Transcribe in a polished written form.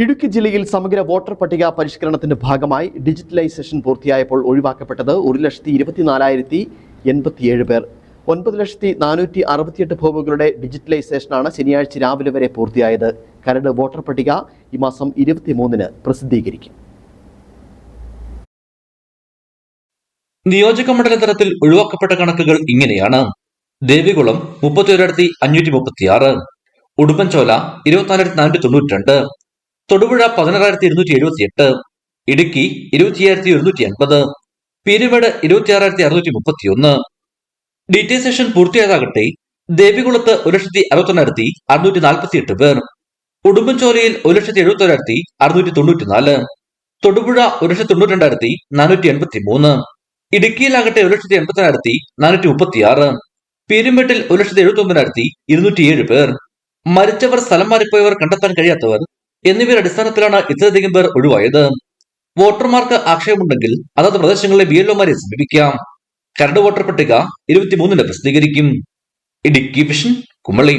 ഇടുക്കി ജില്ലയിൽ സമഗ്ര വോട്ടർ പട്ടിക പരിഷ്കരണത്തിന്റെ ഭാഗമായി ഡിജിറ്റലൈസേഷൻ പൂർത്തിയായപ്പോൾ ഒഴിവാക്കപ്പെട്ടത് 1,24,087 പേർ. 9,468 ഫോമുകളുടെ ഡിജിറ്റലൈസേഷനാണ് ശനിയാഴ്ച രാവിലെ വരെ പൂർത്തിയായത്. കരട് വോട്ടർ പട്ടിക ഈ മാസം 23-ന് പ്രസിദ്ധീകരിക്കും. നിയോജക മണ്ഡല തലത്തിൽ ഒഴിവാക്കപ്പെട്ട കണക്കുകൾ ഇങ്ങനെയാണ്. ദേവികുളം 31,536, ഉടുമ്പൻചോല 24,492, തൊടുപുഴ 16,278, ഇടുക്കി 25,150, പീരുമേട് 26,631. ഡിജിറ്റൈസേഷൻ പൂർത്തിയായതാകട്ടെ ദേവികുളത്ത് 1,61,648 പേർ, ഉടുമ്പൻചോലയിൽ 1,71,694, തൊടുപുഴ 1,92,483, ഇടുക്കിയിലാകട്ടെ 1,81,436, പീരുമേട്ടിൽ 1,79,207 പേർ. മരിച്ചവർ, സ്ഥലം മാറിപ്പോയവർ, കണ്ടെത്താൻ കഴിയാത്തവർ എന്നിവയുടെ അടിസ്ഥാനത്തിലാണ് ഇത്രയധികം പേർ ഒഴിവായത്. വോട്ടർമാർക്ക് ആക്ഷേപമുണ്ടെങ്കിൽ അതത് പ്രദേശങ്ങളിലെ BLOമാരെ സമീപിക്കാം. കരട് വോട്ടർ പട്ടിക 23-ന് പ്രസിദ്ധീകരിക്കും. ഇടുക്കി വിഷൻ, കുമളി.